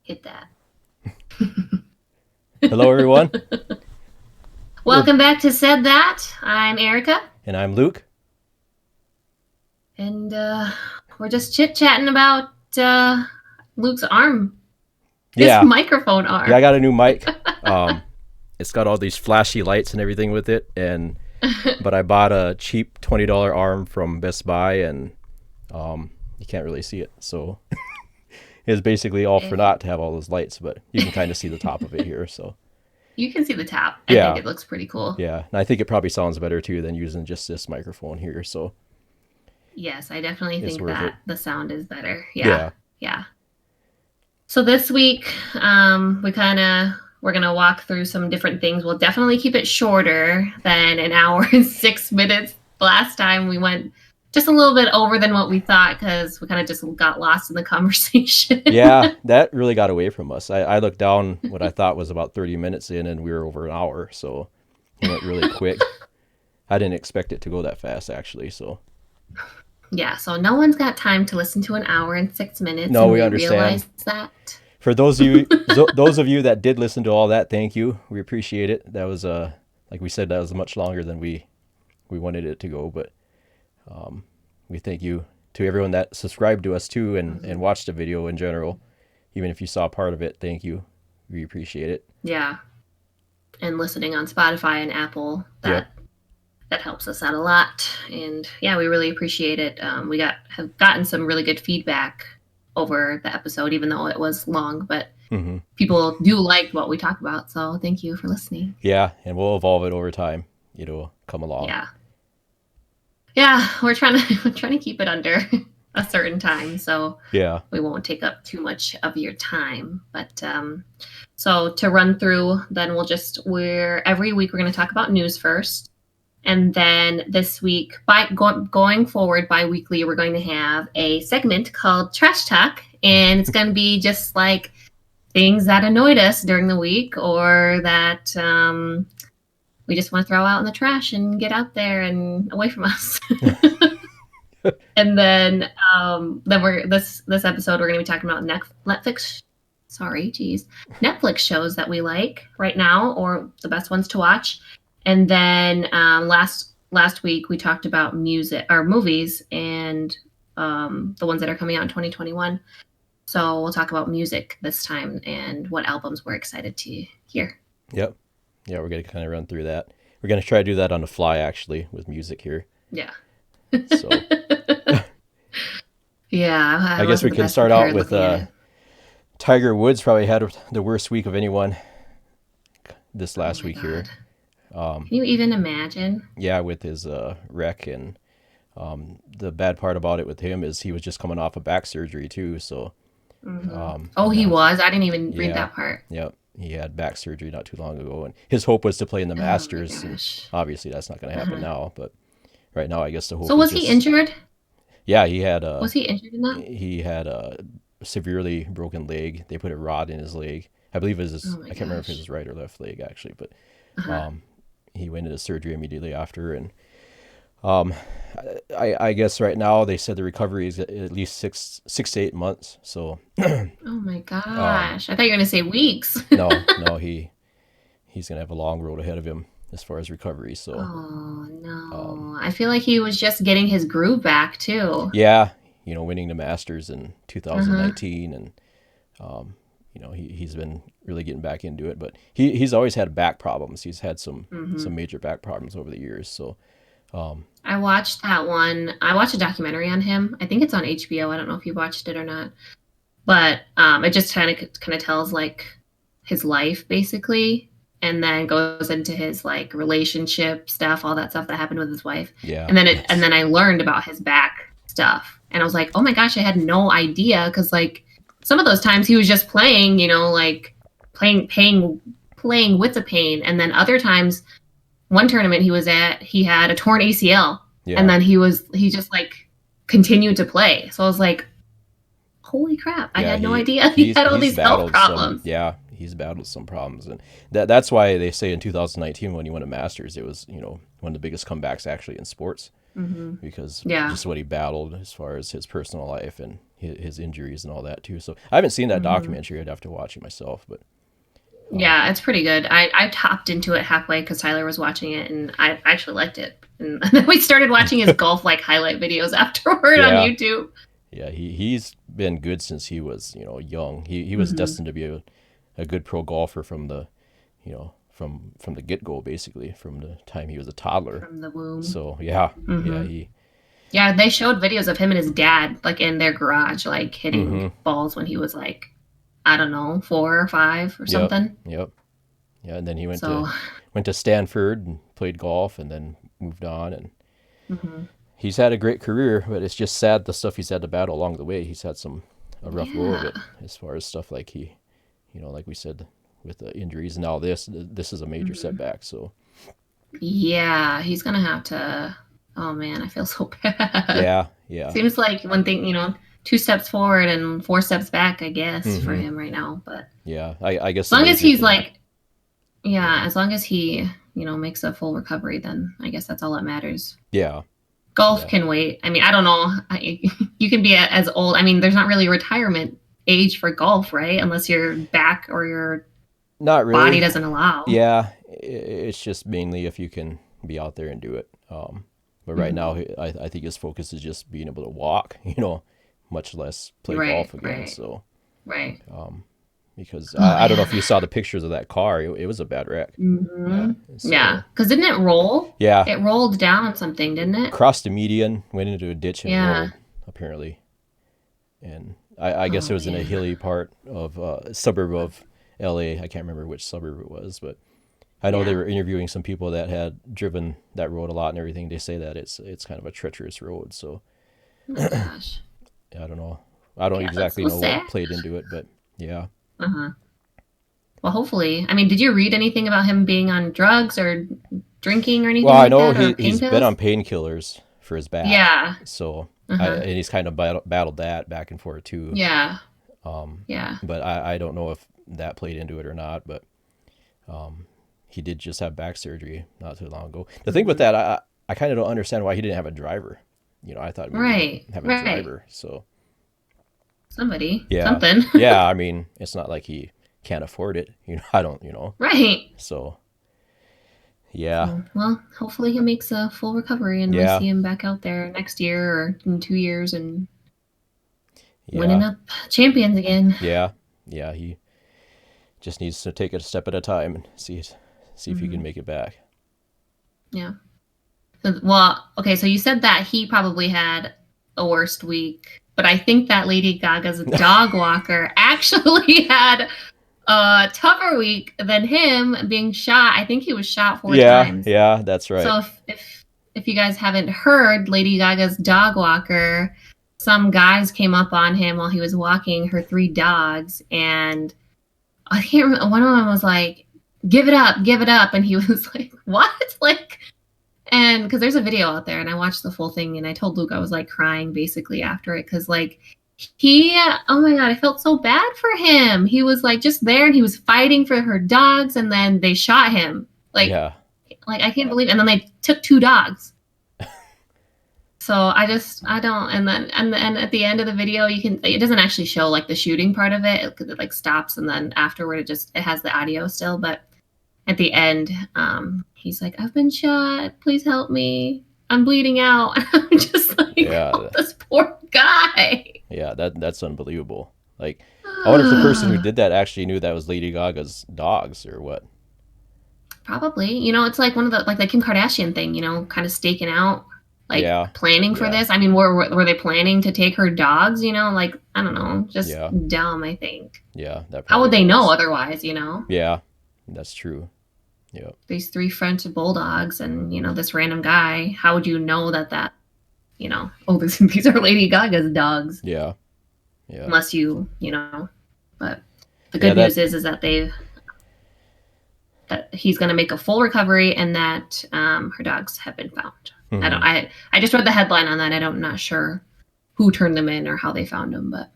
Hit that. Hello, everyone. Welcome back to Said That. I'm Erika. And I'm Luke. And we're just chit-chatting about Luke's arm. His Yeah, microphone yeah, I arm. got a new mic. It's got all these flashy lights and everything with it, but I bought a cheap $20 arm from Best Buy, and you can't really see it, so it's basically all for naught to have all those lights. But you can kind of see the top of it here, so You can see the top. I think yeah, it looks pretty cool. yeah, and I think it probably sounds better too than using just this microphone here. So Yes, I definitely it's think worth it. that the sound is better. Yeah, Yeah, yeah. So this week, we're gonna walk through some different things. We'll definitely keep it shorter than an hour and 6 minutes. Last time we went just a little bit over than what we thought because we kind of just got lost in the conversation. yeah, that really got away from us. I looked down what I thought was about 30 minutes in, and we were over an hour, so it went really quick. I didn't expect it to go that fast, actually. So Yeah, so no one's got time to listen to an hour and 6 minutes, no, and we we understand. realize that. For those of you that did listen to all that, thank you. We appreciate it. That was like we said, that was much longer than we wanted it to go, but we thank you to everyone that subscribed to us too and watched the video in general. Even if you saw part of it, thank you. We appreciate it. Yeah, and listening on Spotify and Apple, Yep. that helps us out a lot. And yeah, we really appreciate it. We have gotten some really good feedback over the episode, even though it was long, but Hmm. people do like what we talk about. So thank you for listening. Yeah, and we'll evolve it over time. It'll come along. Yeah. Yeah, we're trying to we're trying to keep it under a certain time, so Yeah. we won't take up too much of your time. But so to run through, then we're every week we're going to talk about news first. And then this week, going forward bi-weekly, we're going to have a segment called Trash Talk. And it's going to be just like things that annoyed us during the week or that we just want to throw out in the trash and get out there and away from us. And then we're this episode we're going to be talking about Netflix. Sorry, geez, Netflix shows that we like right now or the best ones to watch. And then last week we talked about music or movies and the ones that are coming out in 2021. So we'll talk about music this time and what albums we're excited to hear. Yep. Yeah, we're gonna kind of run through that. We're gonna try to do that on the fly, actually, with music here. Yeah. So Yeah, I guess we wasn't the can best start out prepared with looking at it. Tiger Woods probably had the worst week of anyone this Oh last my week here. God. Can you even imagine? Yeah, with his wreck, and the bad part about it with him is he was just coming off of back surgery too. So Oh, and he now, was. I didn't even read yeah, that part. yep, he had back surgery not too long ago, and his hope was to play in the Oh my Masters, and gosh. obviously that's not going to happen now. But right now, I guess the So hope is was he just, injured? yeah, he had a Was he injured in that? he had a severely broken leg. They put a rod in his leg. I believe it was Oh I my can't remember if it was gosh. his right or left leg actually, but Uh-huh. um, he went into surgery immediately after, and um, I guess right now they said the recovery is at least six to 8 months. So Oh my um, gosh. I thought you were gonna say weeks. no, he's gonna have a long road ahead of him as far as recovery. So Oh um, no. I feel like he was just getting his groove back too. yeah, winning the Masters in Uh-huh. 2019, and he's been really getting back into it, but he's always had back problems. He's had some major back problems over the years. So I watched that one. I watched a documentary on him. I think it's on HBO. I don't know if you watched it or not. But it just kind of tells like his life basically and then goes into his like relationship stuff, all that stuff that happened with his wife. yeah, And then I learned about his back stuff. And I was like, "Oh my gosh, I had no idea cuz like some of those times he was just playing, like playing with the pain and then other times one tournament he was at, he had a torn ACL and yeah, then he just like continued to play. So I was like, holy crap, I yeah. had no idea he had all these health problems. He's battled some problems, and that's why they say in 2019 when he won a Masters, it was one of the biggest comebacks actually in sports, because Yeah. just what he battled as far as his personal life, and his injuries and all that too. So I haven't seen that documentary. I'd have to watch it myself, but Yeah, it's pretty good. I hopped into it halfway because Tyler was watching it, and I actually liked it. And then we started watching his golf like highlight videos afterward on yeah, YouTube. yeah, he's been good since he was, young. He was destined to be a good pro golfer from the, from the get go, basically, from the time he was a toddler. From the womb. So yeah, yeah, Yeah, they showed videos of him and his dad like in their garage, like hitting balls when he was like, I don't know, 4 or 5 or yep, something. yep, yeah. And then he went So, to Stanford and played golf, and then moved on, and mhm. he's had a great career. But it's just sad the stuff he's had to battle along the way. He's had a rough go of it, Yeah. as far as stuff like like we said, with the injuries. And now this is a major setback. So Yeah, he's gonna have to. Oh man, I feel so bad. yeah, Seems like one thing, 2 steps forward and 4 steps back, I guess, for him right now. But yeah. I guess as long as he's like, yeah, as long as he, makes a full recovery, then I guess that's all that matters. yeah, Golf can wait. I mean, I don't know. You can be as old. I mean, there's not really a retirement age for golf, right? Unless your back or your not really body doesn't allow. Yeah, it's just mainly if you can be out there and do it. But right now, I think his focus is just being able to walk, much less play golf again. Right. So, Right. because I don't know if you saw the pictures of that car, it was a bad wreck. So, Yeah, because didn't it roll? Yeah. It rolled down something, didn't it? Crossed the median, went into a ditch, and Yeah. rolled, apparently. And I guess it was in a hilly part of a suburb of LA. I can't remember which suburb it was, but I know they were interviewing some people that had driven that road a lot and everything. They say that it's kind of a treacherous road. So Oh my gosh. I don't know. I don't Yeah, exactly that's so know sad. what played into it, but yeah. Uh-huh. Well, hopefully. I mean, did you read anything about him being on drugs or drinking or anything Well, I like know that? Or pain he's pills? been on painkillers for his back. Yeah. So Uh-huh. and he's kind of battled that back and forth too. Yeah. Yeah. But I don't know if that played into it or not. But he did just have back surgery not too long ago. The thing with that, I kind of don't understand why he didn't have a driver. I thought maybe Right. have a Right. driver. So Somebody. yeah, Something. yeah. I mean, it's not like he can't afford it. I don't. Right. So yeah, Well, hopefully he makes a full recovery and we Yeah. see him back out there next year or in 2 years and yeah, winning up champions again. yeah, yeah. He just needs to take it a step at a time and see if he can make it back. Yeah. Well, okay, so you said that he probably had a worst week, but I think that Lady Gaga's dog walker actually had a tougher week than him being shot. I think he was shot 4 times. Yeah, that's right. So if you guys haven't heard, Lady Gaga's dog walker, some guys came up on him while he was walking her 3 dogs, and I can't remember. One of them was like, give it up," and he was like, "What?" And because there's a video out there, and I watched the full thing, and I told Luke I was like crying basically after it because oh my god, I felt so bad for him. He was like just there, and he was fighting for her dogs, and then they shot him. Yeah, I can't believe it. And then they took 2 dogs. So I don't. And then and at the end of the video, it doesn't actually show like the shooting part of it because it like stops, and then afterward it has the audio still. But at the end, he's like, "I've been shot. Please help me. I'm bleeding out." I'm just like, oh, this poor guy. Yeah, that's unbelievable. Like, I wonder if the person who did that actually knew that was Lady Gaga's dogs or what. Probably. It's like one of the Kim Kardashian thing. Kind of staking out. Planning for this. I mean, were they planning to take her dogs? I don't know, just dumb. I think. Yeah, how would they know otherwise? Yeah, that's true. Yeah. These 3 French bulldogs, and this random guy. How would you know that? Oh, these are Lady Gaga's dogs. Yeah. Yeah. Unless you. But the good news is that that he's going to make a full recovery, and that her dogs have been found. I just read the headline on that. I'm not sure who turned them in or how they found them, but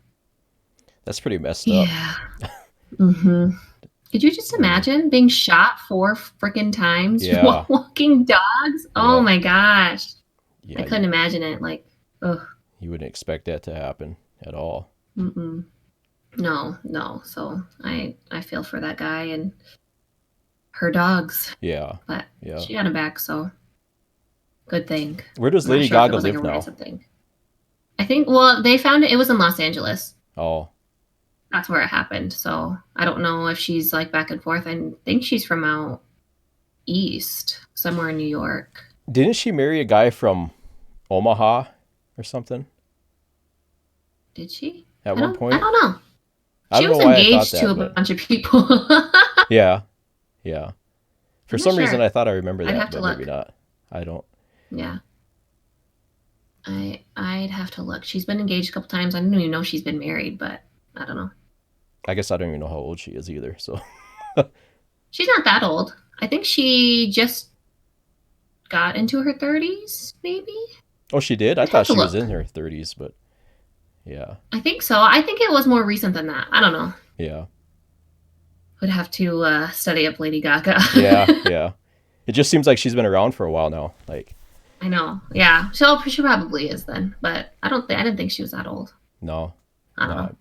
that's pretty messed up. Yeah. Could you just imagine being shot 4 freaking times while walking dogs? Yeah. Oh my gosh. Yeah, I couldn't imagine it. Ugh. You wouldn't expect that to happen. at all. Mm-mm. No. So I feel for that guy and her dogs, Yeah. but Yeah. she got him back, so good thing. Where does I'm not Lady sure if it Gaga was like a live now? ransom thing. I think, well, they found it was in Los Angeles. Oh, That's where it happened. So I don't know if she's like back and forth. I think she's from out east, somewhere in New York. didn't she marry a guy from Omaha or something Did she? at I one don't I point? don't know. I She don't know was why I thought engaged to that, a but bunch of people. yeah, yeah. For I'm not some reason, sure. I thought I remember I'd that, have to but maybe look. not. I don't. Yeah. I'd have to look. She's been engaged a couple times. I didn't even know she's been married, but I don't know. I guess I don't even know how old she is either. So, She's not that old. I think she just got into her 30s, maybe. oh, she did. I I'd have thought to she was look. in her 30s, but yeah, I think so. I think it was more recent than that. I don't know. yeah, Would have to study up Lady Gaga. yeah, yeah. It just seems like she's been around for a while now. Like, I know. Yeah. She probably is then, but I didn't think she was that old. no, I don't know. not.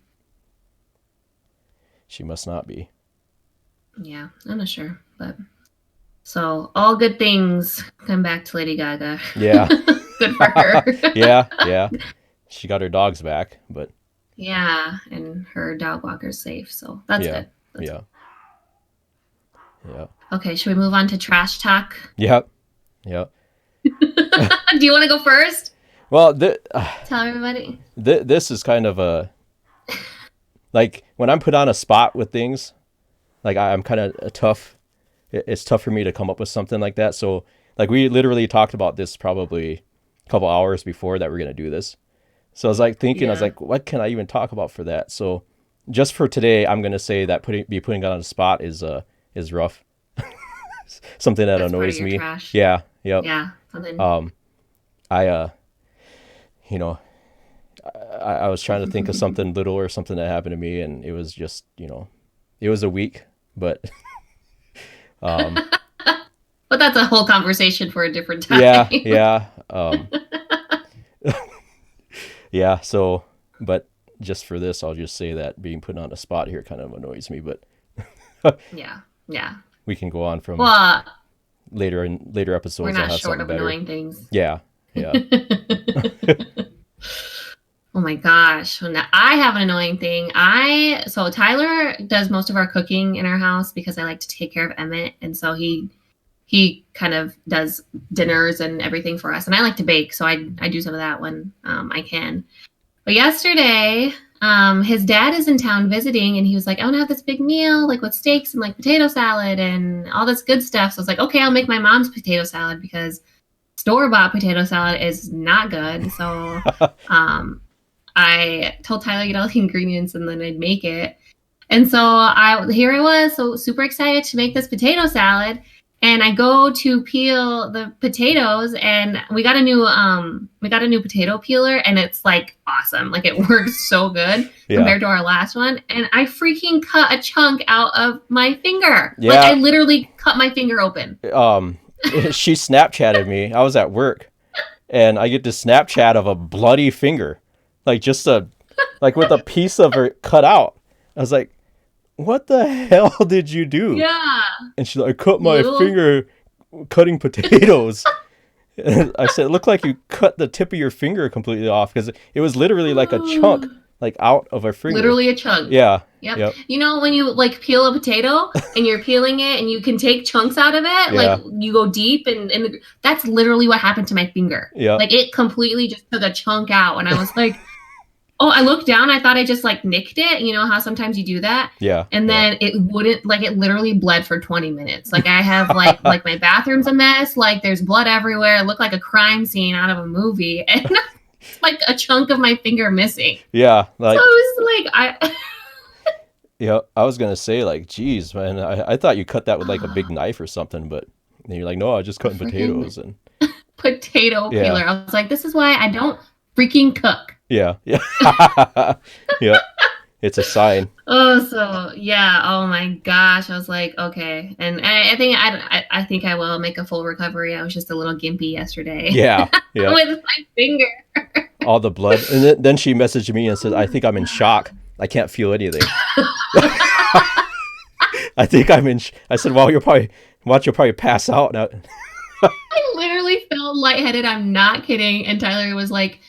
She must not be. Yeah, I'm not sure, but so all good things come back to Lady Gaga. Yeah, Good for her. yeah, yeah. She got her dogs back, but Yeah, and her dog walker's safe, so that's yeah, good. That's yeah, yeah, good. Okay, should we move on to trash talk? yep, yep. Do you want to go first? Well, Tell everybody. this is kind of a like when I'm put on a spot with things, like I'm kind of tough. It's tough for me to come up with something like that. So like we literally talked about this probably a couple hours before that we're gonna do this. So I was like thinking, I was Yeah. like, what can I even talk about for that? So just for today, I'm gonna say that putting it on the spot is rough. Something that That's part of annoys your me. trash. Yeah, yep. Yeah, something. I you know, I was trying to think of something little or something that happened to me, and it was just, it was a week, but But that's a whole conversation for a different time. yeah, yeah, yeah. So, but just for this, I'll just say that being put on a spot here kind of annoys me, but Yeah. Yeah. we can go on from Well, later we're episodes. I'll not have short something of better. annoying things. Yeah, yeah, Oh my gosh. Now, I have an annoying thing. So Tyler does most of our cooking in our house because I like to take care of Emmett. And so he kind of does dinners and everything for us. And I like to bake. So I do some of that when I can. But yesterday, his dad is in town visiting and he was like, I want to have this big meal, like with steaks and like potato salad and all this good stuff. So I was like, okay, I'll make my mom's potato salad because store-bought potato salad is not good. So I told Tyler to get all the ingredients and then I'd make it. And so here I was, so super excited to make this potato salad. And I go to peel the potatoes, and we got a new potato peeler, and it's like awesome. Like it works so good yeah, compared to our last one. And I freaking cut a chunk out of my finger. yeah. Like I literally cut my finger open. She Snapchatted me. I was at work, and I get this Snapchat of a bloody finger, like just like with a piece of her cut out. I was like, what the hell did you do? Yeah. And she's like, I cut my finger cutting potatoes. And I said, it looked like you cut the tip of your finger completely off because it was literally like a chunk, like out of her finger. Literally a chunk. Yeah. Yep. You know when you like peel a potato and you're peeling it and you can take chunks out of it, like you go deep and that's literally what happened to my finger. Yeah. Like it completely just took a chunk out, and I was like, oh, I looked down. I thought I just like nicked it. You know how sometimes you do that? Yeah. And then it wouldn't, like it literally bled for 20 minutes. Like I have like my bathroom's a mess. Like there's blood everywhere. It looked like a crime scene out of a movie. And like a chunk of my finger missing. Yeah. Like, so it was like, yeah, I was going to say like, geez, man, I thought you cut that with like a big knife or something, but then you're like, no, I just cutting potatoes and potato peeler. I was like, this is why I don't freaking cook. Yeah. Yeah. Yeah. It's a sign. Oh, so yeah. Oh my gosh. I was like, okay. And I think I will make a full recovery. I was just a little gimpy yesterday. Yeah. Yeah. With my finger. all the blood. And then she messaged me and said, I think I'm in shock. I can't feel anything. I think I'm in. I said, well, you'll probably pass out now. I literally felt lightheaded. I'm not kidding. And Tyler was like,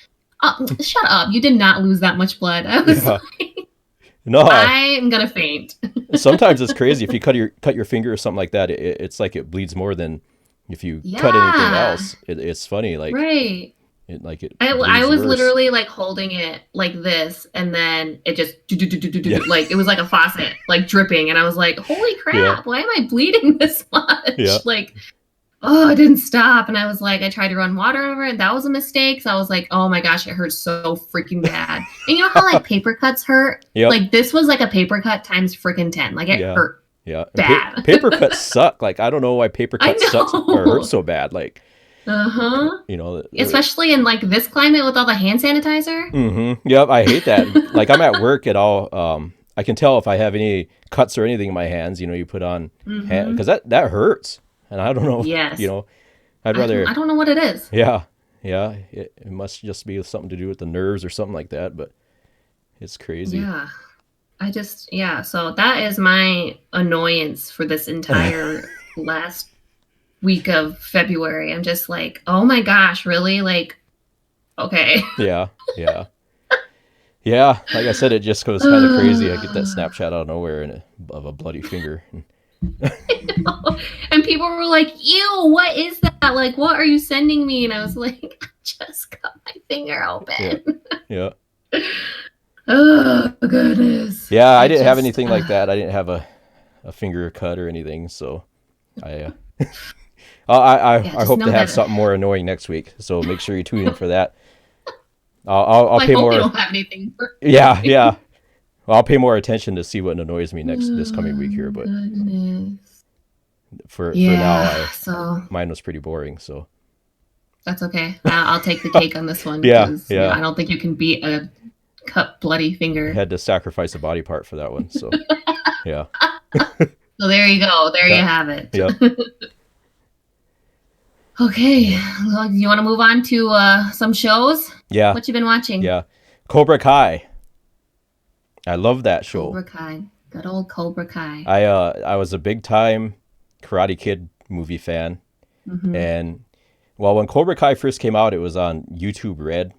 oh, shut up. You did not lose that much blood. I was like, no, I'm going to faint. Sometimes it's crazy. If you cut your finger or something like that, it's like it bleeds more than if you cut anything else. It's funny. Like, right. I was worse. literally like holding it like this, and then it just like it was like a faucet, like dripping, and I was like, "Holy crap! Why am I bleeding this much?" Yeah. Like, oh, it didn't stop, and I was like, I tried to run water over it, and that was a mistake. So I was like, "Oh my gosh, it hurts so freaking bad." And you know how like paper cuts hurt? Yep. Like this was like a paper cut times freaking 10. Like it hurt. Yeah. Bad. Paper cuts suck. Like I don't know why paper cuts suck or hurt so bad. Like. You know, especially in like this climate with all the hand sanitizer. Yep, I hate that. Like I'm at work at all. I can tell if I have any cuts or anything in my hands. You know, you put on because that hurts, and I don't know. Yes. You know, I'd rather. I don't know what it is. Yeah. It must just be something to do with the nerves or something like that. But it's crazy. Yeah. So that is my annoyance for this entire last week of February. I'm just like, oh my gosh, really? Like, okay. Yeah. Like I said, it just goes kind of crazy. I get that Snapchat out of nowhere of a bloody finger. And people were like, ew, what is that? Like, what are you sending me? And I was like, I just cut my finger open. Yeah. Oh, goodness. Yeah, I didn't have anything like that. I didn't have a finger cut or anything. So I hope to have something more annoying next week. So make sure you tune in for that. I'll pay more. You don't have anything. Yeah. Well, I'll pay more attention to see what annoys me this coming week here. But for now, mine was pretty boring. So that's okay. I'll take the cake on this one. Yeah. I don't think you can beat a cut bloody finger. I had to sacrifice a body part for that one. So yeah. So there you go. There you have it. Yeah. Okay, well, you want to move on to some shows? Yeah. What you been watching? Yeah, Cobra Kai. I love that show. Cobra Kai, good old Cobra Kai. I was a big time Karate Kid movie fan, and when Cobra Kai first came out, it was on YouTube Red,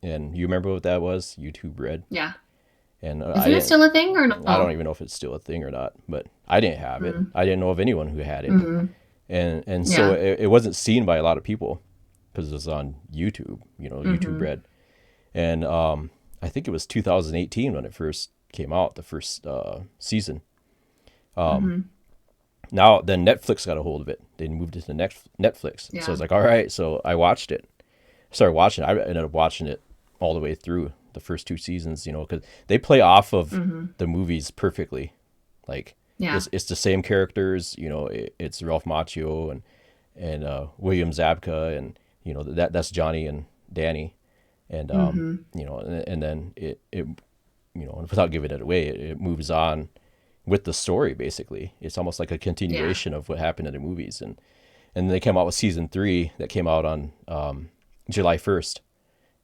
and you remember what that was? YouTube Red. Yeah. And isn't it still a thing or no? I don't even know if it's still a thing or not, but I didn't have it. I didn't know of anyone who had it. And so it wasn't seen by a lot of people because it was on YouTube, YouTube Red. And I think it was 2018 when it first came out, the first season. Now, then Netflix got a hold of it. They moved it to Netflix. Yeah. So I was like, all right. So I watched it. Started watching it. I ended up watching it all the way through the first two seasons, because they play off of the movies perfectly. Like, it's the same characters, it's Ralph Macchio and William Zabka, and that's Johnny and Danny, and and then it without giving it away, it moves on with the story. Basically, it's almost like a continuation of what happened in the movies, and they came out with season 3 that came out on July 1st.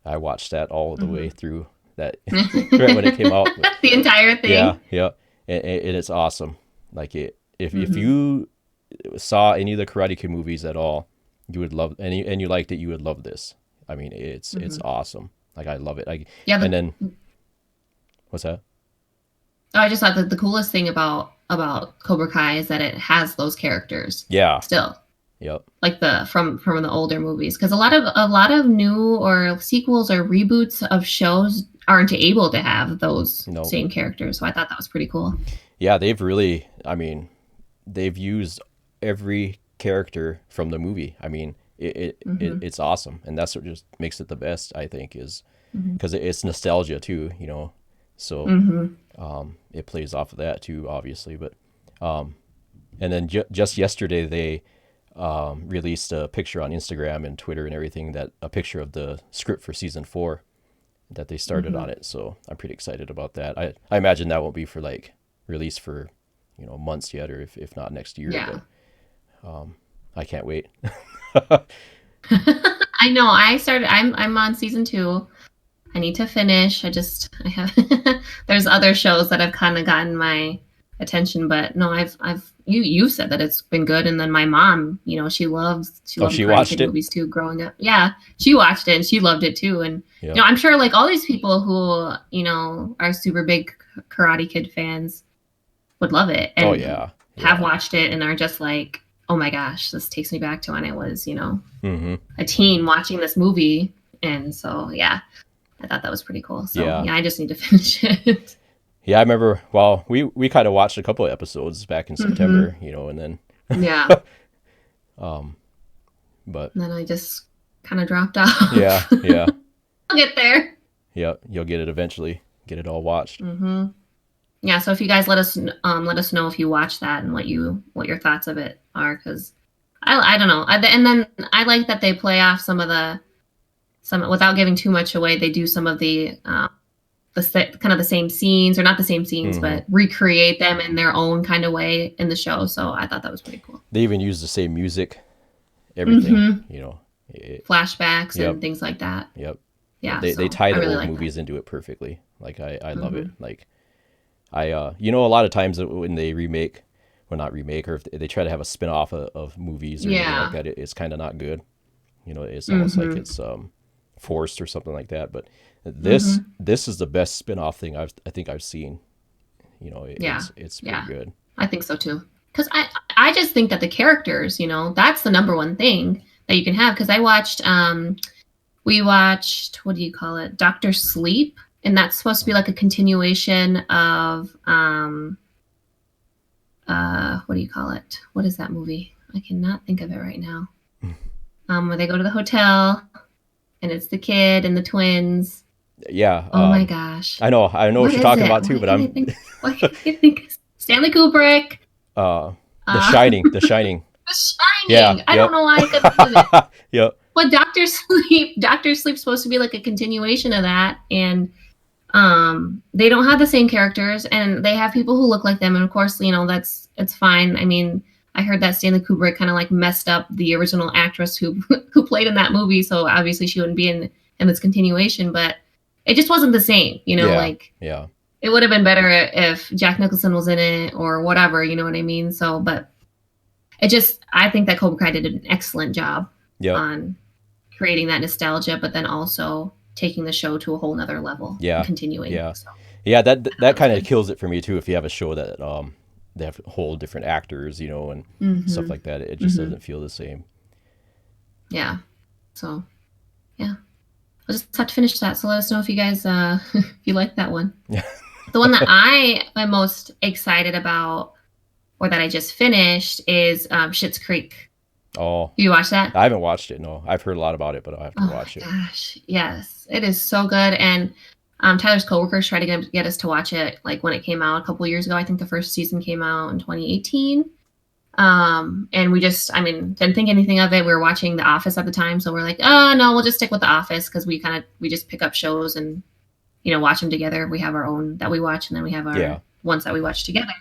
I watched that all the way through that right when it came out. But, the entire thing. Yeah, and it's awesome. Like if you saw any of the Karate Kid movies at all, you would love, and you liked it, you would love this. I mean, it's awesome. Like I love it. And then what's that? Oh, I just thought that the coolest thing about Cobra Kai is that it has those characters. Yeah. Still. Yep. Like from the older movies, because a lot of new or sequels or reboots of shows aren't able to have those same characters. So I thought that was pretty cool. Yeah, they've really, they've used every character from the movie. I mean, it's awesome, and that's what just makes it the best, I think, is because it's nostalgia too, So it plays off of that too, obviously. But and then just yesterday they released a picture on Instagram and Twitter and everything, a picture of the script for season 4 that they started on it. So I'm pretty excited about that. I imagine that won't be for release for months yet, or if not next year. Yeah. But I can't wait. I I know. I'm on season 2. I need to finish. I have there's other shows that have kind of gotten my attention, but no, you said that it's been good, and then my mom, she loved She Karate watched Kid it? movies too growing up. Yeah, she watched it and she loved it too, and Yeah. I'm sure like all these people who are super big Karate Kid fans would love it and Oh yeah. have Yeah. watched it and are just like, oh my gosh, this takes me back to when I was Mm-hmm. a teen watching this movie, and so yeah. I thought that was pretty cool. So Yeah. I just need to finish it. Yeah, I remember. Well, we kind of watched a couple of episodes back in September, and then Yeah. but And then I just kind of dropped off. yeah, yeah, I'll get there. yeah, you'll get it eventually. Get it all watched. Yeah. So if you guys let us know if you watch that and what your thoughts of it are, because I don't know. And then I like that they play off some without giving too much away. They do some of the kind of the same scenes, or not the same scenes, but recreate them in their own kind of way in the show. So I thought that was pretty cool. They even use the same music, everything, Flashbacks Yep. and things like that. Yep. Yeah. They tie the really old like movies into it perfectly. Like I love it. Like a lot of times when they remake, well, not remake, or if they try to have a spin-off of movies or anything like that, it's kind of not good. It's almost like it's forced or something like that. But this is the best spin-off thing I think I've seen. It's pretty good. I think so too. Because I just think that the characters, that's the number one thing that you can have. Because we watched, what do you call it, Dr. Sleep, and that's supposed to be like a continuation of what do you call it? What is that movie? I cannot think of it right now. Where they go to the hotel, and it's the kid and the twins. Yeah. Oh my gosh. I know what you're talking about too, but what can I think? Stanley Kubrick. The Shining. The Shining. The Shining. Yeah. I don't know why I couldn't think of it. Yep. But Dr. Sleep's supposed to be like a continuation of that, and they don't have the same characters, and they have people who look like them, and of course, it's fine. I mean, I heard that Stanley Kubrick kind of like messed up the original actress who played in that movie, so obviously she wouldn't be in this continuation, but it just wasn't the same, Yeah. It would have been better if Jack Nicholson was in it or whatever, you know what I mean? So, but I think that Cobra Kai did an excellent job on creating that nostalgia, but then also taking the show to a whole nother level. Yeah. And continuing. Yeah. So. Yeah. That kind of kills it for me too. If you have a show that they have whole different actors, and stuff like that, it just doesn't feel the same. Yeah. So, yeah. I'll just have to finish that. So let us know if you guys, if you like that one. Yeah. The one that I am most excited about, or that I just finished, is Schitt's Creek. Oh. You watch that? I haven't watched it. No, I've heard a lot about it, but I have to watch it. Gosh, yes, it is so good. And Tyler's coworkers tried to get us to watch it like when it came out a couple years ago. I think the first season came out in 2018. And we didn't think anything of it. We were watching The Office at the time, so we're like, oh no, we'll just stick with The Office, because we just pick up shows and watch them together. We have our own that we watch, and then we have our ones that we watch together.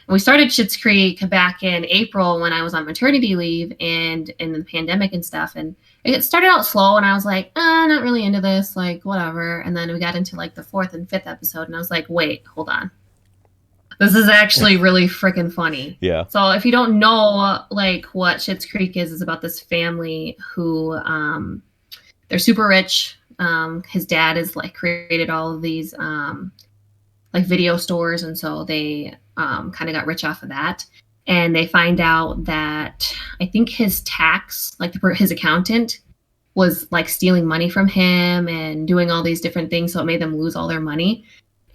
And we started Schitt's Creek back in April when I was on maternity leave and in the pandemic and stuff. And it started out slow, and I was like, not really into this, like whatever. And then we got into like the 4th and 5th episode, and I was like, wait, hold on. This is actually really freaking funny. Yeah. So if you don't know, like, what Schitt's Creek is about this family who, they're super rich. His dad has like created all of these, like video stores. And so they, kind of got rich off of that. And they find out that I think his tax, like his accountant was like stealing money from him and doing all these different things. So it made them lose all their money.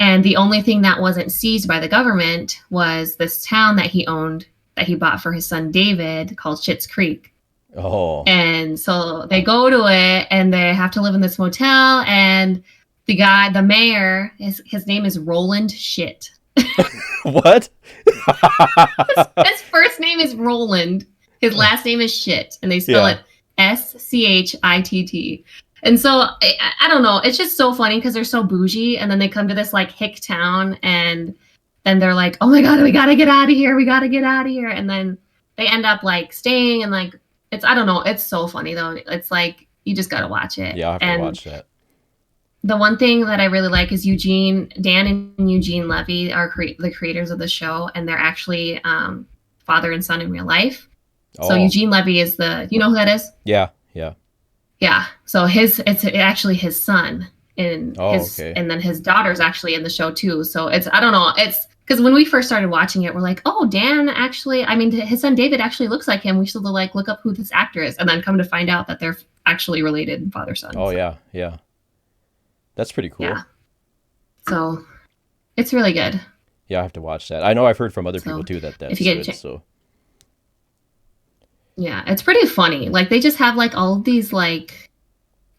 And the only thing that wasn't seized by the government was this town that he owned, that he bought for his son David, called Schitt's Creek. Oh. And so they go to it, and they have to live in this motel. And the mayor, his name is Roland Shit. What? His first name is Roland. His last name is Shit, and they spell it Schitt. And so I don't know. It's just so funny because they're so bougie, and then they come to this like hick town, and then they're like, "Oh my god, we gotta get out of here! We gotta get out of here!" And then they end up like staying, and like I don't know. It's so funny though. It's like You just got to watch it. Yeah, I'll have to And watch that. the one thing that I really like is Dan and Eugene Levy are the creators of the show, and they're actually father and son in real life. So Oh, Eugene Levy is you know who that is? yeah, yeah. Yeah. So it's actually his son, Oh, okay. and then his daughter's actually in the show too. So I don't know. It's because when we first started watching it, we're like, oh, Dan actually, I mean, his son David actually looks like him. We should like look up who this actor is, and then come to find out that they're actually related father son. Oh, So, yeah, yeah. That's pretty yeah. cool. So it's really good. Yeah, I have to watch that. I know I've heard from other people So too that if that's you get a good. chance, So yeah, it's pretty funny. Like they just have like all of these like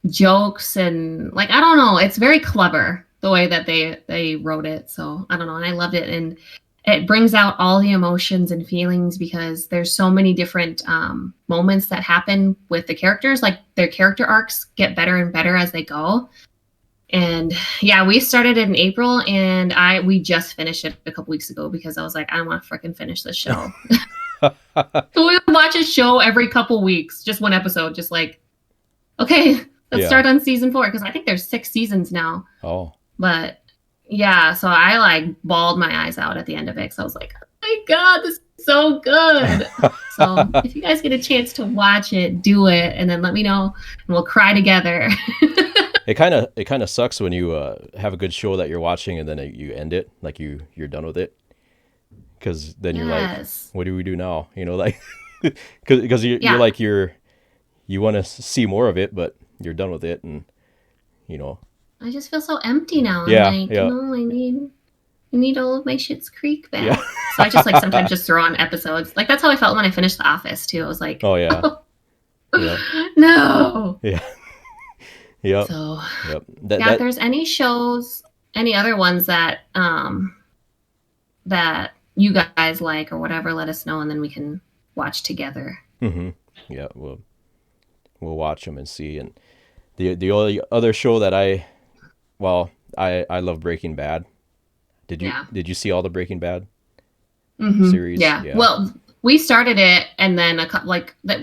jokes and like I don't know, it's very clever the way that they wrote it. So I don't know, and I loved it, and it brings out all the emotions and feelings because there's so many different moments that happen with the characters. Like their character arcs get better and better as they go. And yeah, we started it in April, and we just finished it a couple weeks ago because I was like, I don't want to freaking finish this show. So we watch a show every couple weeks, just one episode, just like, okay, let's start on season 4 because I think there's 6 seasons now. Oh. But yeah, so I like bawled my eyes out at the end of it because I was like, oh my God, this is so good. So if you guys get a chance to watch it, do it, and then let me know, and we'll cry together. It kind of sucks when you have a good show that you're watching and then you end it, like you're done with it, because then you're like, what do we do now? You know, like because you're like you want to see more of it, but you're done with it, and you know. I just feel so empty now. Yeah, I'm like, yeah. no, I need all of my Schitt's Creek back. Yeah. So I just like sometimes just throw on episodes. Like that's how I felt when I finished The Office too. I was like, oh yeah, yeah. No. Yeah. Yep. So yep. If there's any shows, any other ones that that you guys like or whatever, let us know, and then we can watch together. Mm-hmm. Yeah, we'll watch them and see. And the only other show that I love Breaking Bad. Did you see all the Breaking Bad series? Yeah. Well, we started it, and then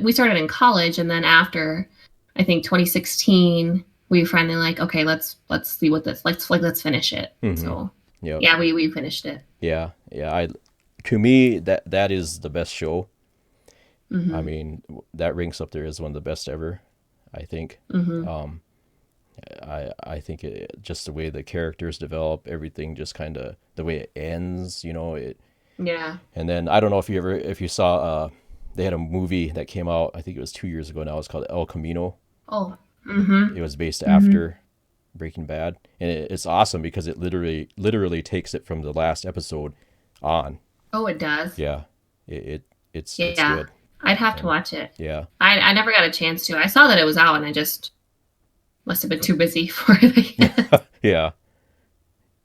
we started in college, and then after I think 2016, we finally like, okay, let's see what this let's finish it. Mm-hmm. So yeah, we finished it. Yeah. To me that is the best show. Mm-hmm. I mean, that ranks up there as one of the best ever, I think. Mm-hmm. I think just the way the characters develop, everything just kind of the way it ends, you know, it. Yeah. And then I don't know if you saw they had a movie that came out, I think it was 2 years ago now. It's called El Camino. Oh. Mm-hmm. It was based after Breaking Bad, and it's awesome because it literally takes it from the last episode on. Oh, it does. Yeah. It's good. I'd have to watch it. Yeah. I never got a chance to. I saw that it was out, and I just must have been too busy for it, I guess.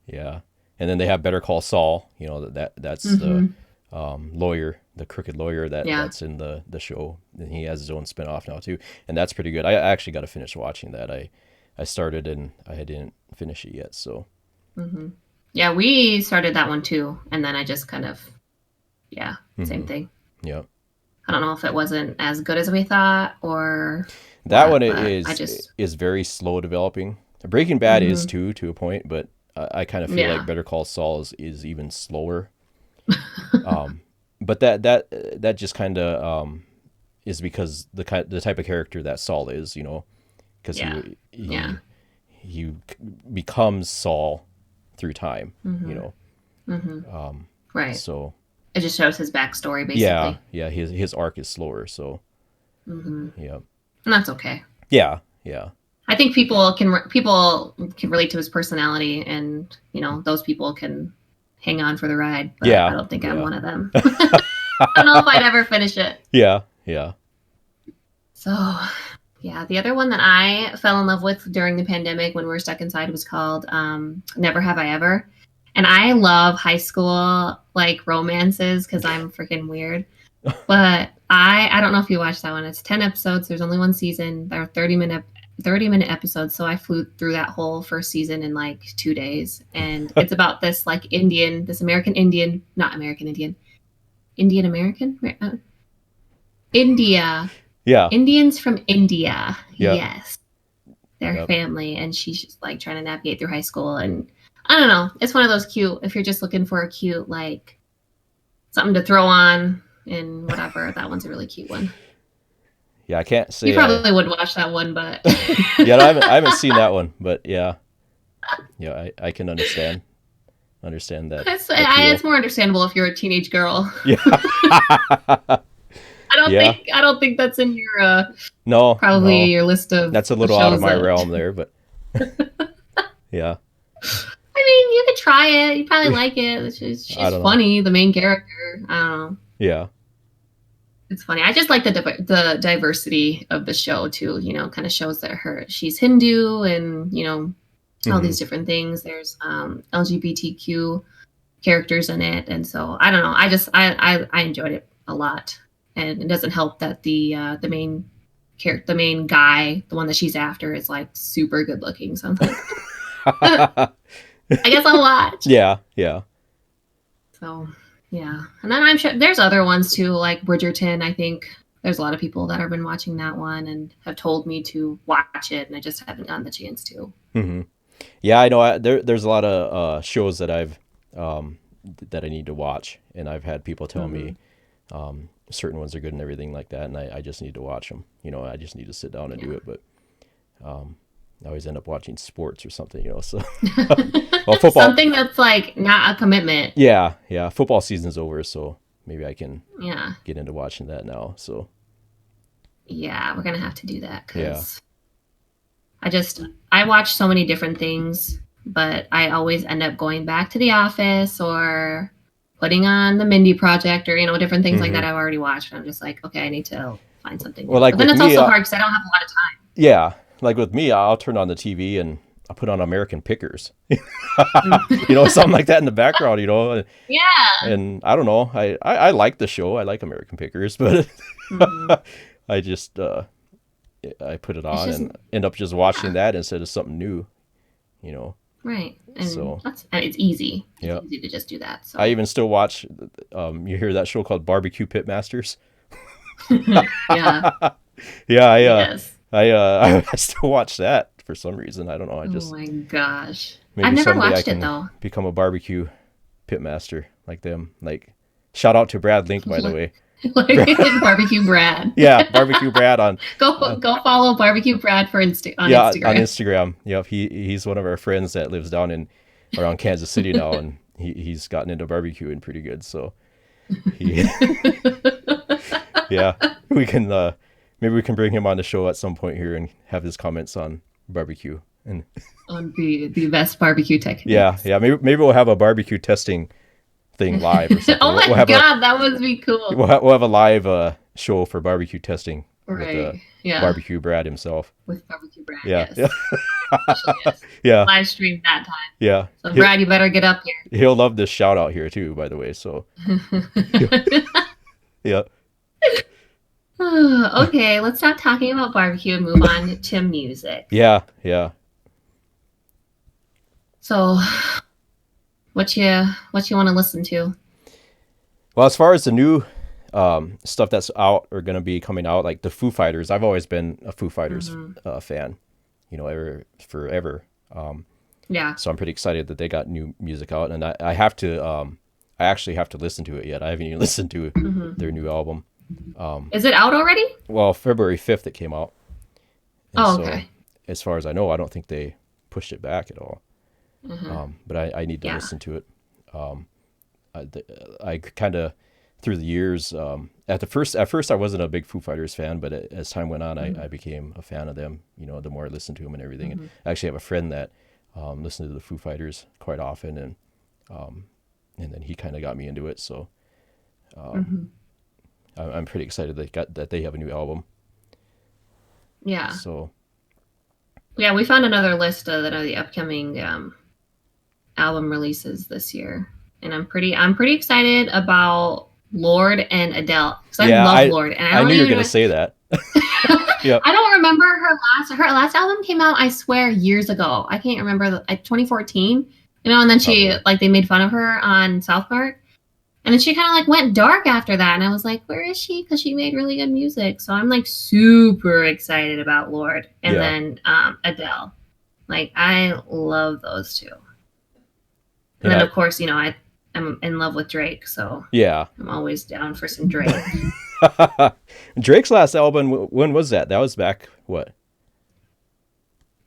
Yeah. And then they have Better Call Saul. You know, that's the lawyer, the crooked lawyer that's in the show, and he has his own spinoff now too, and that's pretty good. I actually got to finish watching that. I started and I didn't finish it yet. So. Mm-hmm. Yeah, we started that one too, and then I just kind of, same thing. Yeah. I don't know if it wasn't as good as we thought, or that one is very slow developing. Breaking Bad is too, to a point, but I kind of feel like Better Call Saul is even slower. But that just kind of is because the type of character that Saul is, you know, because he becomes Saul through time, you know. Mm-hmm. Right. So it just shows his backstory, basically. Yeah. His arc is slower, so. Mm-hmm. Yeah. And that's okay. Yeah. I think people can relate to his personality, and you know, those people can hang on for the ride. But I don't think I'm one of them. I don't know if I'd ever finish it. Yeah. So, yeah, the other one that I fell in love with during the pandemic when we were stuck inside was called Never Have I Ever. And I love high school like romances because I'm freaking weird. But I don't know if you watched that one. It's 10 episodes. There's only one season. There are 30-minute episodes. So I flew through that whole first season in like 2 days. And it's about this like American Indian, not American Indian, Indian American? India. Yeah. Indians from India. Yep. Yes. Their Yep. family. And she's just like trying to navigate through high school. And I don't know. It's one of those cute, if you're just looking for a cute, like something to throw on and whatever, that one's a really cute one. Yeah, I can't You say probably wouldn't watch that one, but yeah, I haven't seen that one, but yeah. Yeah, I can understand that appeal. it's more understandable if you're a teenage girl. Yeah. Yeah. I don't think that's in your No, probably no. your list of That's a little out of shows my that... realm there, but yeah. I mean, you could try it. You probably like it. She's I don't know. funny, the main character. I don't know. Yeah. It's funny. I just like the diversity of the show too. You know, kind of shows that she's Hindu, and you know, all these different things. There's LGBTQ characters in it, and so I don't know. I enjoyed it a lot, and it doesn't help that the main character, the main guy, the one that she's after, is like super good looking. So I'm like, I guess I'll watch. Yeah, yeah. So yeah, and then I'm sure there's other ones too, like Bridgerton. I think there's a lot of people that have been watching that one and have told me to watch it, and I just haven't gotten the chance to. Mm-hmm. Yeah, I know. There's a lot of shows that I've that I need to watch, and I've had people tell me certain ones are good and everything like that, and I just need to watch them. You know, I just need to sit down and do it. But I always end up watching sports or something. You know, so well, football. Something that's like not a commitment. Yeah, yeah. Football season's over, so maybe I can Yeah. get into watching that now. So Yeah, we're gonna have to do that because yeah. I watch so many different things, but I always end up going back to The Office or putting on the Mindy Project or, you know, different things like that I've already watched. I'm just like, okay, I need to find something. Well, like but then it's also hard because I don't have a lot of time. Yeah, like with me, I'll turn on the TV and I'll put on American Pickers, you know, something like that in the background, you know. Yeah. And I don't know, I like the show. I like American Pickers, but I just I put it on and end up just watching that instead of something new, you know. Right. And so it's easy. Yeah. It's easy to just do that. So I even still watch. You hear that show called Barbecue Pitmasters? Yeah. Yeah. I still watch that for some reason. I don't know. Oh my gosh. Maybe I've never someday watched it though. Become a barbecue pitmaster like them. Like, shout out to Brad Link, by the way. Like Barbecue Brad. Yeah, Barbecue Brad on. Go follow Barbecue Brad on Instagram. On Instagram. Yep, he's one of our friends that lives down around Kansas City now, and he's gotten into barbecuing pretty good. So, yeah, we can maybe we can bring him on the show at some point here and have his comments on barbecue and on the best barbecue techniques. Yeah. Maybe we'll have a barbecue testing thing live or something. Oh my God, that would be cool. We'll have a live show for barbecue testing. Right. With Barbecue Brad himself. With Barbecue Brad. Yeah. Yes. Yes. Yeah. Live stream that time. Yeah. So Brad, you better get up here. He'll love this shout out here too, by the way. So. Yeah. Okay, let's stop talking about barbecue and move on to music. Yeah. So, what you want to listen to? Well, as far as the new stuff that's out or going to be coming out, like the Foo Fighters, I've always been a Foo Fighters fan, you know, forever. Yeah. So I'm pretty excited that they got new music out, and I have to, I actually have to listen to it yet. I haven't even listened to their new album. Is it out already? Well, February 5th it came out. And okay. So, as far as I know, I don't think they pushed it back at all. But I need to listen to it. I kind of, through the years, at first I wasn't a big Foo Fighters fan, but as time went on, I became a fan of them, you know, the more I listened to them and everything. And I actually have a friend that listened to the Foo Fighters quite often, and then he kind of got me into it. So I'm pretty excited that they have a new album. Yeah. So. Yeah, we found another list that are the upcoming album releases this year, and I'm pretty excited about Lorde and Adele because I love Lorde. And I knew you were going to say that. Yep. I don't remember her last album came out, I swear, years ago. I can't remember 2014. You know, and then she they made fun of her on South Park, And then she kind of like went dark after that. And I was like, where is she? Because she made really good music. So I'm like super excited about Lorde. And then Adele. Like, I love those two. And then, of course, I'm in love with Drake. So yeah, I'm always down for some Drake. Drake's last album, when was that? That was back, what?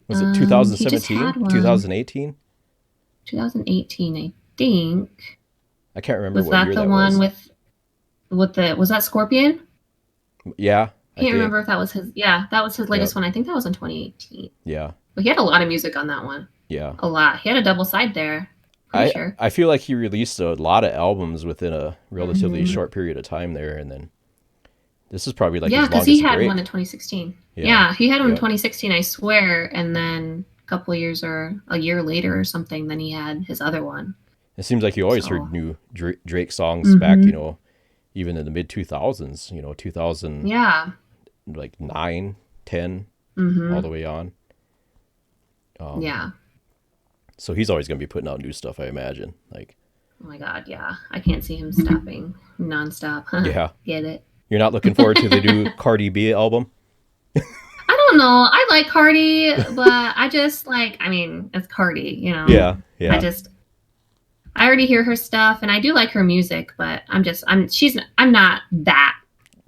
Was it 2017? 2018? 2018, I think. I can't remember Was what that year the that one was. was that Scorpion? Yeah. I can't remember if that was his. Yeah, that was his latest one. I think that was in 2018. Yeah. But he had a lot of music on that one. Yeah. A lot. He had a double side there. Pretty sure. I feel like he released a lot of albums within a relatively short period of time there, and then this is probably like his longest break. Yeah, because he had one in 2016. Yeah, he had one in 2016, I swear, and then a couple of years or a year later or something, then he had his other one. It seems like you always heard new Drake songs back, even in the mid 2000s, 2000. Yeah. Like 9, 10, all the way on. Yeah. So he's always going to be putting out new stuff, I imagine. Like, oh my God, yeah. I can't see him stopping nonstop. Yeah. Get it? You're not looking forward to the new Cardi B album? I don't know. I like Cardi, but I just it's Cardi, Yeah. I already hear her stuff and I do like her music, but I'm not that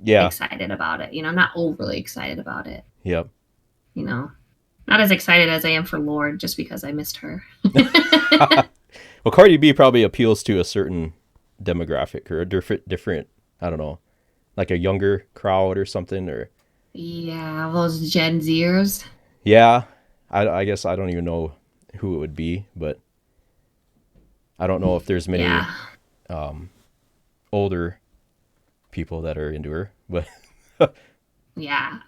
excited about it. I'm not overly excited about it. Yep. Not as excited as I am for Lorde just because I missed her. Well, Cardi B probably appeals to a certain demographic or a different, I don't know, like a younger crowd or something, or. Yeah, those Gen Zers. Yeah. I guess I don't even know who it would be, but I don't know if there's many older people that are into her, but. Yeah,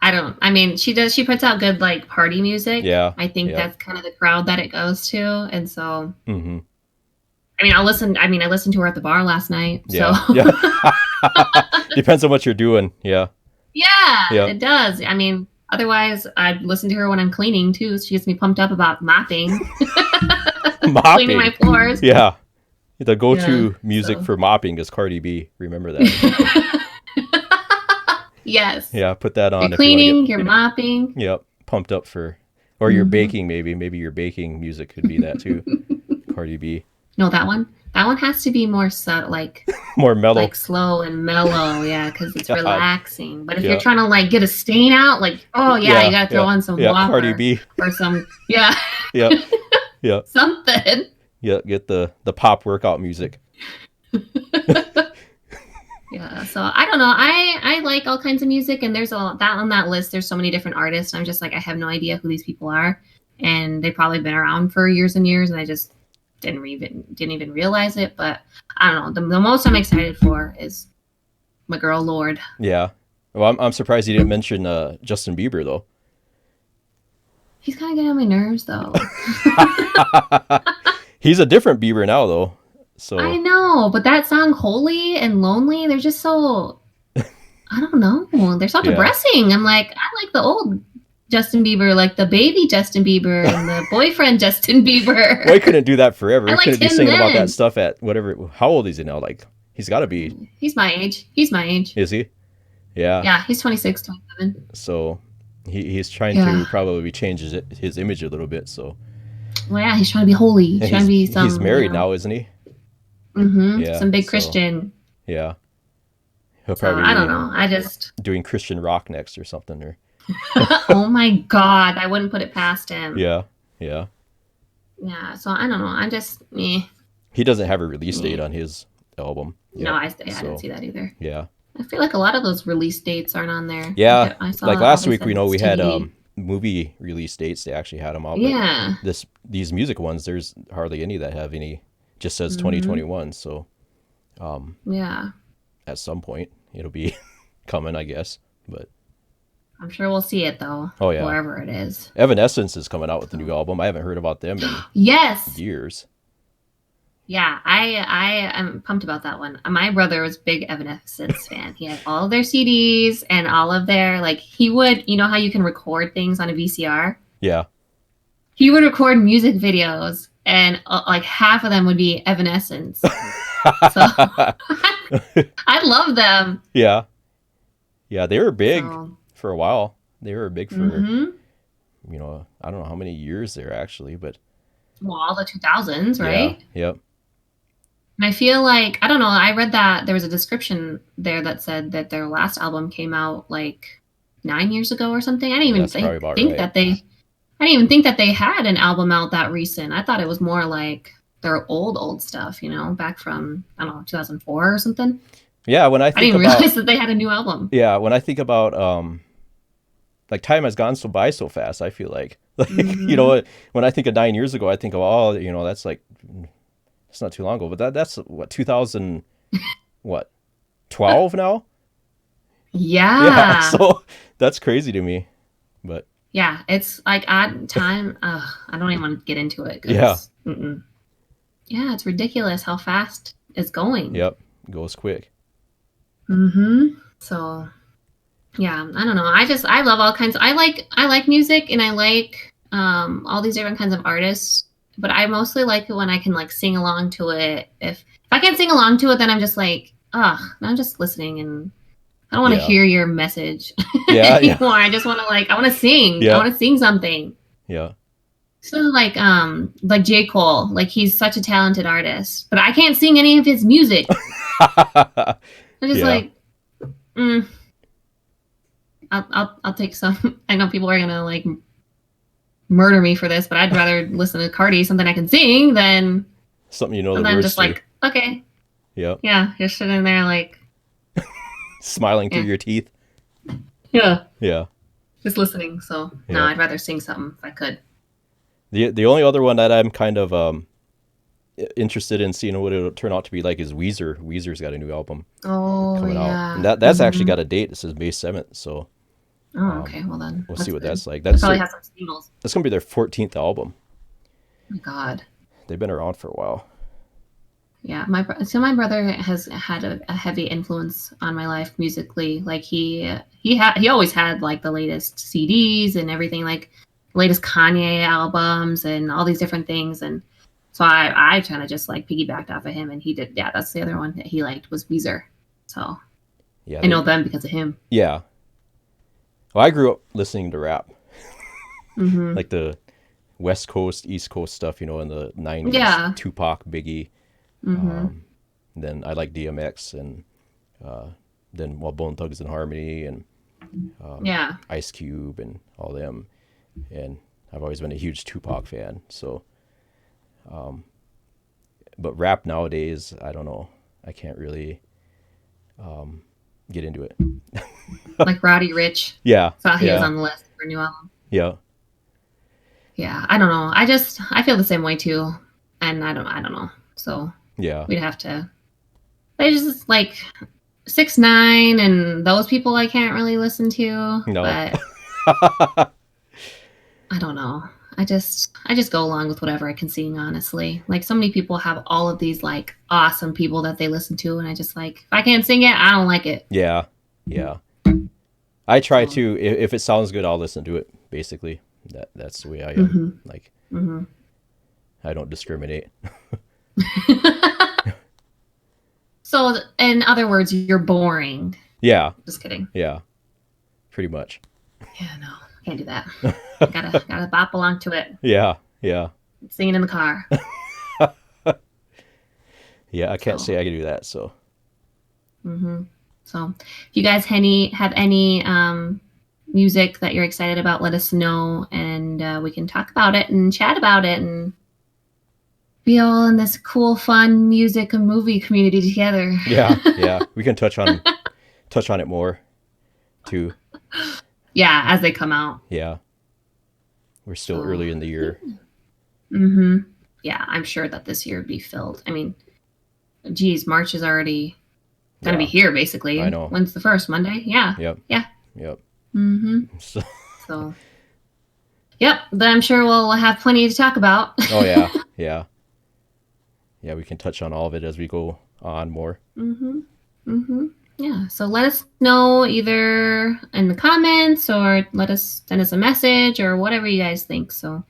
she puts out good like party music. Yeah. I think that's kind of the crowd that it goes to. And so mm-hmm. I listened to her at the bar last night. Yeah. So Yeah. Depends on what you're doing. Yeah. Yeah, it does. Otherwise I'd listen to her when I'm cleaning too. She gets me pumped up about mopping. Cleaning my floors. Yeah. The go-to music for mopping is Cardi B. Remember that. Yes. Yeah, put that on. You're cleaning, you're mopping. Yep, pumped up for, or you're baking maybe. Maybe your baking music could be that too. Cardi B. No, that one has to be more subtle, like more mellow, like slow and mellow. Yeah, because it's relaxing. But if you're trying to like get a stain out, like you gotta throw on some Whopper Cardi B or some yeah something. Yeah, get the pop workout music. Yeah, so I don't know. I like all kinds of music, and there's that on that list. There's so many different artists. I'm just like, I have no idea who these people are, and they've probably been around for years and years, and I just didn't even realize it. But I don't know. The most I'm excited for is my girl Lorde. Yeah, well, I'm surprised you didn't mention Justin Bieber though. He's kind of getting on my nerves though. He's a different Bieber now though. So I know, but that song "Holy and Lonely," they're just so, I don't know, they're so depressing. I'm like, I like the old Justin Bieber, like the baby Justin Bieber and the boyfriend Justin Bieber. Well, he couldn't do that forever. He couldn't be singing about that stuff at whatever. How old is he now? Like, he's got to be. He's my age. Is he? Yeah. Yeah, he's 26, 27. So he's trying to probably change his image a little bit. So. Well, yeah, he's trying to be holy. He's trying to be some. He's married now, isn't he? Mm-hmm. Yeah, some big Christian. Yeah. He'll probably I don't know. I just doing Christian rock next or something or oh my God. I wouldn't put it past him. Yeah. Yeah, so I don't know. I'm just me. He doesn't have a release date on his album. Yet, no, I didn't see that either. Yeah. I feel like a lot of those release dates aren't on there. Yeah. Like last week we had movie release dates. They actually had them out. Yeah. These music ones, there's hardly any that have any. Just says 2021, so at some point it'll be coming, I guess, but I'm sure we'll see it though. Oh yeah, wherever it is. Evanescence is coming out with a new album. I haven't heard about them in years. Yeah, I am pumped about that one. My brother was a big Evanescence fan. He had all of their CDs and all of their he would, how you can record things on a VCR. Yeah. He would record music videos. And half of them would be Evanescence. So I'm I love them. Yeah. Yeah, they were big So, for a while. They were big for, mm-hmm. I don't know how many years there actually, but Well, all the 2000s, yeah, right? yep. And I feel like, I don't know, I read that there was a description there that said that their last album came out like 9 years ago or something. I didn't even That's probably about think right. that I didn't even think that they had an album out that recent. I thought it was more like their old stuff, back from, I don't know, 2004 or something. Yeah, when I I think didn't about realize that they had a new album. yeah, when I think about like time has gone so by so fast, I feel like Mm-hmm. when I think of 9 years ago, I think of oh, that's like it's not too long ago, but that's what 2000 what 12 now? Yeah, Yeah. so that's crazy to me. But Yeah. It's like odd time. Ugh, I don't even want to get into it yeah, because, yeah, it's ridiculous how fast it's going. yep, goes quick. So, yeah, I don't know. I love all kinds. I like music and I like all these different kinds of artists, but I mostly like it when I can like sing along to it. If I can't sing along to it, then I'm just like, I'm just listening and I don't want to Yeah, hear your message yeah, yeah, anymore. I just want to I want to sing. I yeah, want to sing something. yeah. So like J. Cole, like he's such a talented artist, but I can't sing any of his music. I'm just Yeah, like, mm, I'll take some. I know people are gonna like murder me for this, but I'd rather listen to Cardi, something I can sing, something you know the than words just to. like, okay, Yep, yeah, you're sitting there like, smiling through yeah, your teeth. yeah, Yeah, just listening. So no, yep. I'd rather sing something if I could. The only other one that I'm kind of interested in seeing what it'll turn out to be like is Weezer. Weezer's got a new album Oh coming out, and yeah. that's actually got a date. It says May 7th, so Oh okay. Well then, we'll see that's what good. that's like. They probably have some singles. That's gonna be their 14th album. Oh my God. They've been around for a while. Yeah, my brother has had a heavy influence on my life musically. Like he always had like the latest CDs and everything, like latest Kanye albums and all these different things. And so I kind of just like piggybacked off of him, and he did. Yeah, that's the other one that he liked was Weezer. So Yeah, I know them because of him. yeah. Well, I grew up listening to rap, Hmm. like the West Coast, East Coast stuff, in the 90s. Yeah. Tupac, Biggie. Hmm. Then I like DMX, and uh, then Bone Thugs and Harmony, and Yeah. Ice Cube, and all them. And I've always been a huge Tupac fan. So, but rap nowadays, I don't know. I can't really get into it. Like Roddy Rich. Yeah, Saw he was yeah, on the list for a new album. yeah, Yeah. I don't know. I feel the same way too, and I don't know. So yeah. we'd have to. They just like 6ix9ine and those people I can't really listen to, No. but I don't know. I just go along with whatever I can sing, honestly. Like so many people have all of these like awesome people that they listen to, and I just like if I can't sing it, I don't like it. Yeah, yeah. I try So, to if it sounds good, I'll listen to it. Basically, that's the way I am. hmm. Like Hmm. I don't discriminate. So in other words, you're boring. Yeah, Just kidding. yeah. Pretty much. Yeah, no, can't do that. Gotta bop along to it. Yeah, yeah, Singing in the car. yeah. I can't So. say I can do that. So Hmm. So, if you guys have any music that you're excited about, let us know, and we can talk about it and chat about it and be all in this cool, fun music and movie community together. yeah, yeah. We can touch on it more too. Yeah, as they come out. Yeah, we're still So, early in the year. hmm yeah, I'm sure that this year would be filled. I mean, geez, March is already gonna be Yeah, here, basically. I know. When's the first Monday? Yeah, Yep, yeah. yep. Hmm. So, So, yep. But I'm sure we'll have plenty to talk about. oh yeah, yeah, yeah. We can touch on all of it as we go on more. Hmm. Hmm. Yeah. So let us know either in the comments or send us a message or whatever you guys think. So,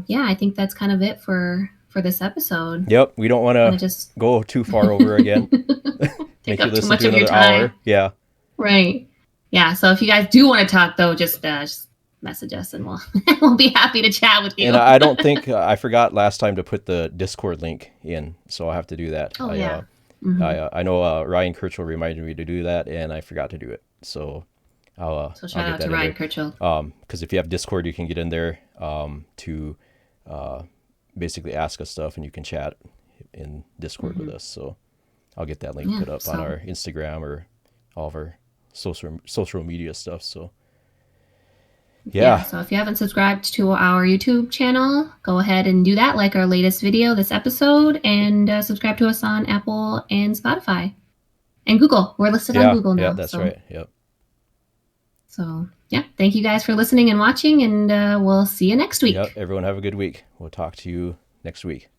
yeah, I think that's kind of it for for this episode. Yep. We don't want Want to to just go too far over again. take Make you up too listen much to of your another time. hour. Yeah. Right. Yeah. So if you guys do want to talk, though, just message us and we'll be happy to chat with you. And I don't think I forgot last time to put the Discord link in, so I'll have to do that. Oh, yeah. Mm-hmm. I know Ryan Kirchhoff reminded me to do that, and I forgot to do it. So So shout out to Ryan Kirchhoff. Because if you have Discord, you can get in there to basically ask us stuff, and you can chat in Discord with us. So I'll get that link put up on our Instagram or all of our social media stuff. So yeah. So if you haven't subscribed to our YouTube channel, go ahead and do that, like our latest video, this episode, and subscribe to us on Apple and Spotify and Google. We're listed on Google now. Yeah, that's right. Yep. So yeah, thank you guys for listening and watching, and we'll see you next week. Yep. Everyone have a good week. We'll talk to you next week.